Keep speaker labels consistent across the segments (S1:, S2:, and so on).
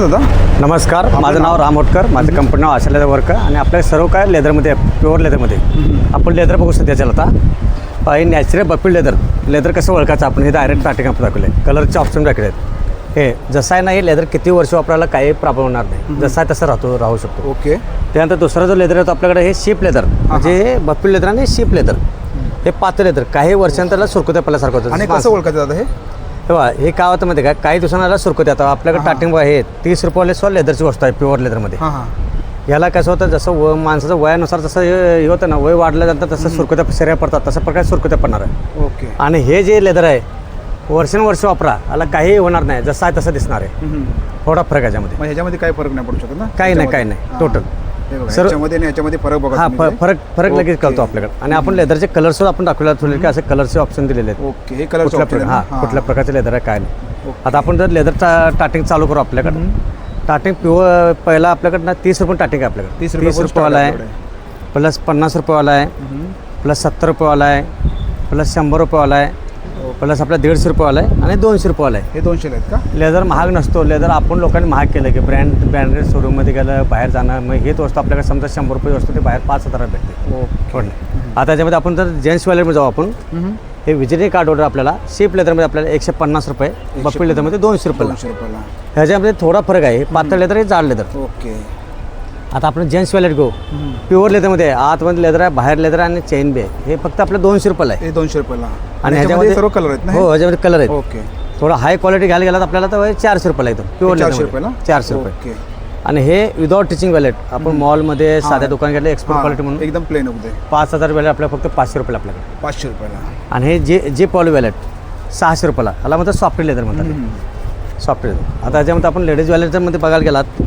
S1: दादा
S2: नमस्कार, माझं नाव राम होटकर. माझं कंपनी नाव आशा लेदर वर्क आणि आपल्या सर्व काय लेदरमध्ये प्युअर लेदरमध्ये आपण लेदर बघू शकतो. त्याच्याला आता हे नॅचरल बफिल लेदर कसं ओळखायचं आपण हे डायरेक्ट स्टार्टिंग आपण दाखवले. कलरचे ऑप्शन दाखवले आहेत. हे जसं आहे ना, हे लेदर किती वर्ष वापरायला काही प्रॉब्लेम होणार नाही. जसं आहे तसं राहू शकतो.
S1: ओके.
S2: त्यानंतर दुसरा जो लेदर येतो आपल्याकडे हे शीप लेदर, म्हणजे बफिल लेदर आणि शीप लेदर. हे पातळ लेदर काही वर्षांतरला सुरकुत्या पडल्यासारखं होतं.
S1: आणि कसं ओळखायचं दादा हे?
S2: तेव्हा हे काय होतं माहिती आहे का, काही दिवसांना सुरकुत्या आता आपल्याकडे स्टार्टिंग आहे 30 रुपयाला सॉल लेदरची वस्तू आहे प्युअर लेदरमध्ये. याला कसं होतं, जसं माणसाचं वयानुसार जसं हे होतं ना, वय वाढल्यानंतर तसं सुरकुत्या शरीर पडतात, तसं प्रकारे सुरकुत्या पडणार आहे.
S1: ओके.
S2: आणि हे जे लेदर आहे वर्षानुवर्ष वापरा, याला काही होणार नाही, जसं आहे तसं दिसणार आहे. थोडा फरक याच्यामध्ये.
S1: मग ह्याच्यामध्ये काही फरक नाही पडू शकत ना?
S2: काही नाही टोटल.
S1: सर ह्याच्यामध्ये फरक बघा.
S2: हां, फरक लगेच कळतो आपल्याकडे. आणि आपण लेदरचे कलर सुद्धा आपण दाखवले की असे कलरचे ऑप्शन दिलेले आहेत.
S1: ओके. हे कलर
S2: कुठल्या प्रकारचे लेदर आहे काय नाही. आता आपण जर लेदर स्टार्टिंग चालू करू आपल्याकडे. स्टार्टिंग प्युअर पहिला आपल्याकडं 30 रुपये स्टार्टिंग आहे आपल्याकडे. 30 रुपयेवाला आहे, प्लस 50 रुपयेवाला आहे, प्लस 70 रुपयेवाला आहे, प्लस 100 रुपयेवाला आहे, प्लस आपला 150 रुपयेवाला आहे आणि 200 रुपयेवाला आहे.
S1: हे 200 आहेत का? लेदर
S2: महाग नसतो. लेदर आपण लोकांनी महाग केलं की ब्रँडेड शोरूममध्ये गेलं, बाहेर जाणं, मग हे वस्तू आपल्याकडे समजा 100 रुपये वस्तू ते बाहेर 5,000 भेटते. थोडं आता त्याच्यामध्ये आपण जर जेंट्स वेअरमध्ये जाऊ आपण, हे विजिटिंग कार्ड ऑर्डर आपल्याला शीप लेदरमध्ये आपल्याला 150 रुपये, बफिल लेदरमध्ये 200 रुपये. ह्याच्यामध्ये थोडा फरक आहे. पातळ लेदर हे जाड लेदर.
S1: ओके.
S2: आता आपण जेंट्स वेअर गो प्युअर लेदरमध्ये आतमध्ये लेदर आहे, बाहेर लेदर आहे आणि चेन बी आहे. हे फक्त आपलं 200 रुपयाला आहे.
S1: 200 रुपयाला.
S2: आणि ह्याच्यामध्ये
S1: सर्व कलर आहेत ना?
S2: हो, ह्याच्यामध्ये कलर आहेत.
S1: ओके.
S2: थोडा हाय क्वालिटी घ्यायला गेला तर आपल्याला तर 400 रुपयाला येतो प्युअर लेदर. 400 रुपये.
S1: ओके.
S2: आणि हे विदाउट टिचिंग वॅलेट आपण मॉलमध्ये साध्या दुकान घेतलं एक्सपोर्ट क्वालिटी म्हणून
S1: एकदम प्लेन होते.
S2: 5,000 वॅलेट आपल्याला फक्त 500 रुपयाला आपल्याकडे.
S1: 500 रुपयाला. आणि
S2: हे जे पॉली वॅलेट 600 रुपयाला. याला म्हणतात सॉफ्ट लेदर म्हणतात. Soft leather. आता ह्याच्यामध्ये आपण लेडीज वॅलेटमध्ये बघायला गेलात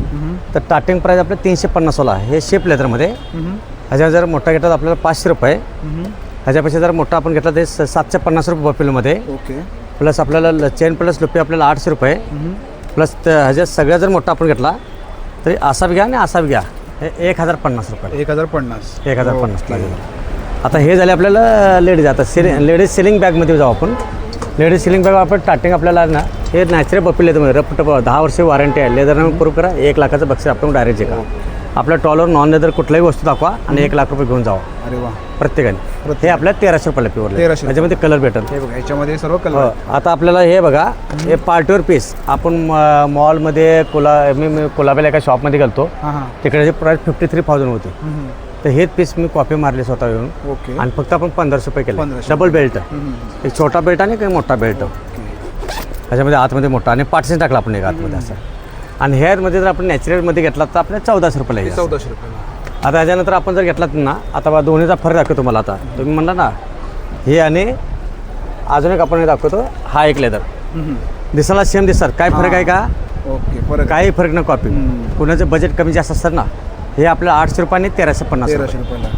S2: तर स्टार्टिंग प्राईस आपलं 350 हे शेप लेदरमध्ये. ह्याच्या जर मोठा घेतला तर आपल्याला 500 रुपये. ह्याच्यापेक्षा जर मोठा आपण घेतला ते 750 रुपये बफिलमध्ये.
S1: ओके.
S2: प्लस आपल्याला चेन प्लस लुपी आपल्याला 800 रुपये. प्लस ह्याच्यात सगळ्या जर मोठा आपण घेतला तरी असा बी घ्या आणि असा बी घ्या, हे 1050 रुपये. 1050 लागेल. आता हे झाले आपल्याला लेडीज. आता लेडीज सेलिंग बॅगमध्ये जाऊ आपण. लेडीज सेलिंग बॅग आपण स्टार्टिंग आपल्याला ना हे नॅचरल बफिल लेदरमध्ये रपटप 10 वर्ष वॉरंटी आहे. लेदरनं प्रूव्ह करा, 1 लाखाचं बक्षीस आपण डायरेक्ट जे करा. आपल्या टॉलवर नॉन लेदर कुठलाही वस्तू दाखवा आणि 1 लाख रुपये घेऊन जावा.
S1: अरे वा.
S2: प्रत्येकाने. हे आपल्याला 1300 रुपयाला प्युअर.
S1: 1300.
S2: ह्याच्यामध्ये कलर भेटेल.
S1: हे बघा ह्याच्यामध्ये सर्व कलर.
S2: आता आपल्याला हे बघा, हे पार्टीवर पीस आपण मॉलमध्ये मी कोलाब्याला एका शॉपमध्ये गेलतो. तिकडे प्राईस 53,000 होती. तर हेच पीस मी कॉपी मारली स्वतः येऊन.
S1: ओके.
S2: आणि फक्त आपण 1500 रुपये केले. डबल बेल्ट, एक छोटा बेल्ट आणि काही मोठा बेल्ट. ह्याच्यामध्ये आतमध्ये मोठा आणि पार्टिशन टाकला आपण एक आतमध्ये असं. आणि हेअरमध्ये जर आपण नॅचरलमध्ये घेतला तर आपल्याला 1400 रुपयाला येईल.
S1: 1400 रुपयाला.
S2: आता ह्याच्यानंतर आपण जर घेतलात ना, आता बघा दोन्हीचा फरक दाखवतो तुम्हाला. आता तुम्ही म्हणला ना हे आणि अजून एक आपण हे दाखवतो, हा एक लेदर. दिसायला सेम दिसतात. काय फरक आहे का?
S1: ओके. फरक
S2: काही फरक नाही. कॉपी कुणाचं बजेट कमी जास्त असतात ना, हे आपल्याला 800 रुपये आणि 1350
S1: रुपयाला.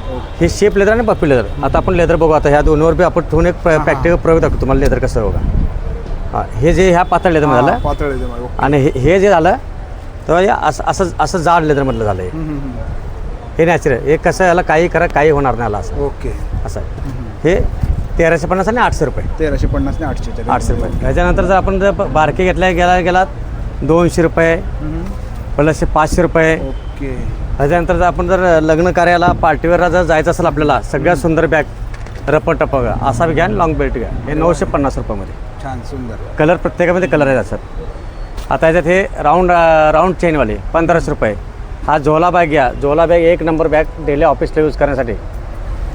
S2: हे शेप लेदर आणि बफिल लेदर. आता आपण लेदर बघू. आता ह्या दोन्हीवर बी आपण ठेवून एक प्रॅक्टिकल प्रयोग दाखवतो तुम्हाला लेदर कसं बघा. हे जे ह्या पातळ लेदरमध्ये झालं
S1: पातळ लेदर.
S2: आणि हे जे झालं तर असं जाड लेदरमधलं झालं. हे नॅचरल. हे कसं याला काही करा काही होणार नाही. असं.
S1: ओके.
S2: असं आहे. हे 1350 आणि 800 रुपये.
S1: 1350 आणि 800
S2: रुपये. ह्याच्यानंतर जर आपण जर बारके गेलात 200 रुपये, प्लस 500 रुपये.
S1: ओके.
S2: ह्याच्यानंतर जर आपण जर लग्न कार्याला पार्टीवेअरला जर जायचं असेल आपल्याला, सगळ्यात सुंदर बॅग रपटप असा बी घ्या आणि लॉंग बेल्ट घ्या. हे 950 रुपयामध्ये.
S1: छान सुंदर
S2: कलर प्रत्येकामध्ये कलर आहेत असं. आता ह्याच्यात हे राऊंड चेनवाले 1500 रुपये. हा झोला बॅग घ्या. झोला बॅग 1 नंबर बॅग डेली ऑफिसला यूज करण्यासाठी.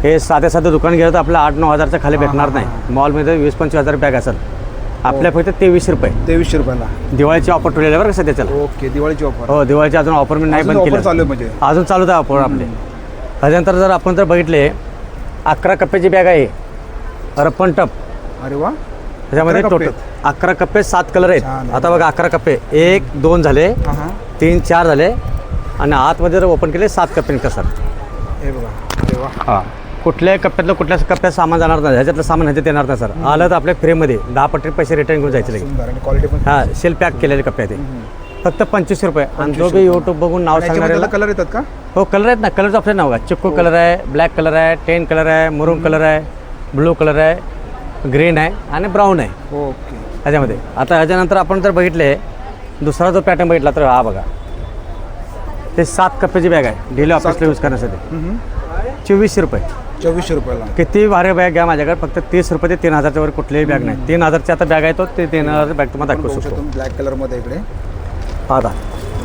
S2: हे साधं दुकान गेलं तर आपल्याला 8-9 हजारच्या खाली भेटणार नाही. मॉलमध्ये 20-25 हजार बॅग असेल. आपल्या फक्त 2300 रुपये.
S1: 2300 रुपयाला.
S2: दिवाळीची ऑफर ठेवलेली आहे बरं कसं त्याच्याला.
S1: ओके. दिवाळीची ऑफर.
S2: हो, दिवाळीची अजून ऑफर मी नाही बंद केली.
S1: चालू म्हणजे
S2: अजून चालू आहे ऑफर आपले. ह्याच्यानंतर जर आपण जर बघितले 11 कप्प्याची बॅग आहे रप्पन टप.
S1: अरे वा.
S2: ह्याच्यामध्ये टोटल 11 कप्पे 7 कलर आहेत. आता बघा 11 कप्पे 1, 2 झाले, 3, 4 झाले आणि आतमध्ये जर ओपन केले 7 कप्पे निघतात सर.
S1: हे बघा. अरे वा.
S2: हां. कुठल्याही कप्प्यातलं कुठल्याच कप्प्यात सामान जाणार नाही. ह्याच्यातलं सामान ह्याच्यात येणार नाही सर. आलं तर आपल्या फ्रीमध्ये 10% पैसे रिटर्न घेऊन जायचे लगेच. हां. सेल पॅक केलेले कप्पे ते फक्त 2500 रुपये. आणि जो बी यूट्यूब बघून नाव सांगणारे
S1: कलर येतात का?
S2: हो, कलर आहेत ना. कलरचं ऑप्शन नाव का. चिक्कू कलर आहे, ब्लॅक कलर आहे, टेन कलर आहे, मरून कलर आहे, ब्लू कलर आहे, ग्रीन आहे आणि ब्राऊन आहे.
S1: ओके.
S2: ह्याच्यामध्ये. आता ह्याच्यानंतर आपण जर बघितले दुसरा जो पॅटर्न बघितला तर हा बघा, ते 7 कप्प्याची बॅग आहे डेली ऑफिसला यूज करण्यासाठी. 2400 रुपये.
S1: 2400 रुपयाला.
S2: किती भारी बॅग घ्या माझ्याकडे, फक्त 30 रुपये ते 3000च्या वर कुठलीही बॅग नाही. 3000ची आता बॅग आहे तो, ते 3000 बॅग तुम्हाला दाखवू शकतो.
S1: ब्लॅक कलरमध्ये इकडे
S2: आता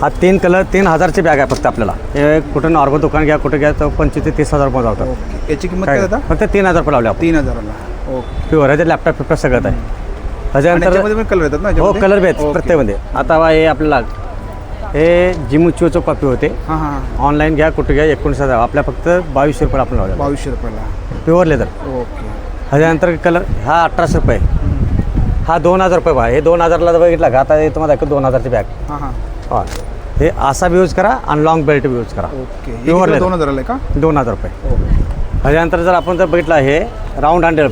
S2: हा 3 कलर 3000ची बॅग आहे फक्त आपल्याला. हे कुठं नॉर्मल दुकान घ्या, कुठं घ्या तर 25 ते 30,000 रुपये जातात.
S1: ओके. याची किंमत काय आता?
S2: फक्त 3000 रुपये लावले आपण.
S1: 3000ला. ओके.
S2: प्युअर आहे, ते लॅपटॉप फिपटॉप सगळं आहे. त्याच्यानंतर
S1: याच्यामध्ये पण कलर येतात ना?
S2: हो,
S1: याच्यामध्ये?
S2: कलर बी आहेत
S1: ओके.
S2: प्रत्येकमध्ये. आता बा हे आपल्याला हे जिमुच्यूचं कॉपी होते.
S1: हां हां.
S2: ऑनलाईन घ्या, कुठे घ्या, 19,000 आपल्या फक्त 2200 रुपये आपण लावले.
S1: 2200 रुपयाला.
S2: Pure leather.
S1: ओके.
S2: ह्याच्यानंतर कलर हा 1800 रुपये. हा 2000 रुपये बा. हे 2000ला बघितला का, आता हे तुम्हाला दाखव 2000ची बॅग.
S1: हां हां.
S2: हा, हे असा बी यूज करा आणि लॉंग बेल्ट बी यूज करा.
S1: ओके. हे
S2: Pure leather.
S1: 2000ला आहे का?
S2: 2000 रुपये.
S1: ओके.
S2: ह्याच्यानंतर जर आपण जर बघितलं हे राऊंड हँडल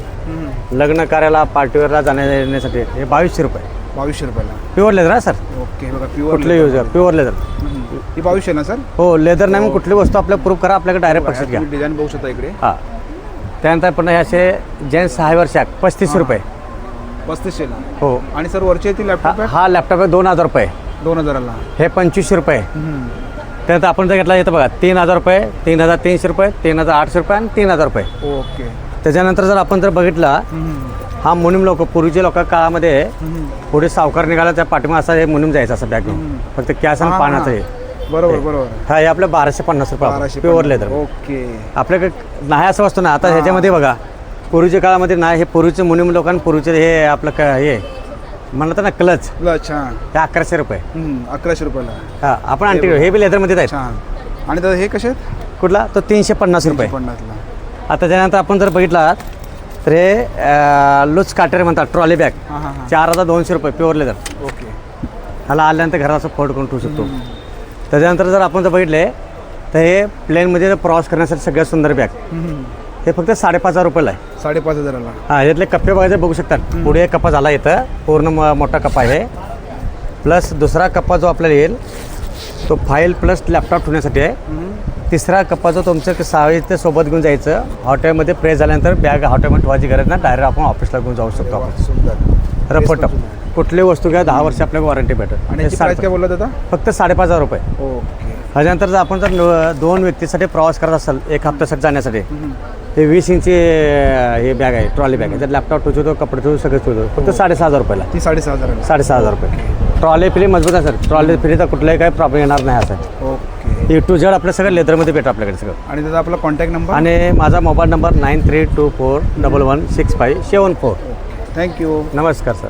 S2: लग्न कार्याला पार्टीवरला जाण्यासाठी हे 2200 रुपये.
S1: 2200 रुपयाला.
S2: प्युअर लेदर हा सर.
S1: ओके. बघा प्युअर
S2: कुठले यूज प्युअर लेदर.
S1: ही 2200 ना सर?
S2: हो, लेदर नाही मग कुठली वस्तू आपल्याला प्रूव्ह करा, आपल्याकडे डायरेक्ट पक्षात घ्या.
S1: डिझाईन बघू शकता इकडे.
S2: हां. त्यानंतर पण हे असे जेंट्स 6 वर्ष 35 रुपये.
S1: 3500 ला.
S2: हो.
S1: आणि सर वरची येतील लॅपटॉप आहे
S2: हा लॅपटॉप आहे 2000 रुपये.
S1: 2000ला.
S2: हे 2500 रुपये. त्यानंतर आपण जर घेतला येतं बघा 3000 रुपये, 3300 रुपये, 3800 रुपये आणि 3000 रुपये.
S1: ओके.
S2: त्याच्यानंतर जर आपण जर बघितला हा मुनीम लोक पूर्वीच्या लोक काळामध्ये पुढे सावकार निघाला त्या पाठीमा असा हे मुनीम जायचा असं बॅग घेऊन, फक्त कॅश आणि पाण्याचं हे.
S1: बरोबर बरोबर.
S2: हा हे आपलं 1250 रुपये प्युअर लेदर.
S1: ओके.
S2: आपल्याकडे नाही असं वस्तू ना. आता ह्याच्यामध्ये बघा पूर्वीच्या काळामध्ये नाही, हे पूर्वीचे मुनीम लोकांना पूर्वीचे हे आपलं हे म्हणतात ना क्लच,
S1: छान.
S2: हे 1100 रुपये.
S1: 1100 रुपयाला.
S2: हा आपण आणखी हे बी लेदरमध्ये आहेत.
S1: छान. आणि दादा हे कसे आहेत?
S2: कुठला तो 350 रुपये.
S1: 50ला.
S2: आता त्यानंतर आपण जर बघितला तर हे लूज काटेर म्हणतात ट्रॉली बॅग.
S1: हां हां हां.
S2: 4200 रुपये प्युअर लेदर.
S1: ओके.
S2: ह्याला आल्यानंतर घरात असं फोल्ड करून ठेवू शकतो. त्याच्यानंतर जर आपण जर बघितले तर हे प्लेनमध्ये प्रवास करण्यासाठी सगळ्यात सुंदर बॅग. हे फक्त 5500 रुपयाला आहे.
S1: 5500ला.
S2: हां, यातले कप्पे बघायचे बघू शकतात. पुढे कप्पा झाला इथं पूर्ण मोठा कप्पा आहे. प्लस दुसरा कप्पा जो आपल्याला येईल तो फाईल प्लस लॅपटॉप ठेवण्यासाठी आहे. तिसरा कप्पा जो तुमचं साहित्य सोबत घेऊन जायचं, हॉटेलमध्ये प्रेस झाल्यानंतर बॅग हॉटेलमध्ये ठेवायची गरज नाही, डायरेक्ट आपण ऑफिसला घेऊन जाऊ शकतो. आपण
S1: सुंदर.
S2: रपटप कुठली वस्तू घ्या 10 वर्ष आपल्याला वॉरंटी भेटेल.
S1: आणि याची प्राइस काय बोलला दादा?
S2: फक्त 5500 रुपये.
S1: ओके.
S2: ह्याच्यानंतर जर आपण जर 2 व्यक्तीसाठी प्रवास करत असाल 1 हप्त्यासाठी जाण्यासाठी, ते 20 इंची हे बॅग आहे, ट्रॉली बॅग आहे. त्यात लॅपटॉप ठेवतो, कपडे ठेवतो, सगळं ठेवतो. फक्त 6500 रुपयाला.
S1: ती 6500.
S2: 6500 रुपये. ट्रॉली फ्री मजबूत आहे सर. ट्रॉली फ्रीचा कुठलाही काही प्रॉब्लेम येणार नाही असं.
S1: ओके.
S2: ए टू झेड आपलं सगळं लेदरमध्ये भेटतं आपल्याकडे सगळं.
S1: आणि दादा आपला कॉन्टॅक्ट नंबर?
S2: आणि माझा मोबाईल नंबर 9324116574.
S1: थँक्यू.
S2: नमस्कार सर.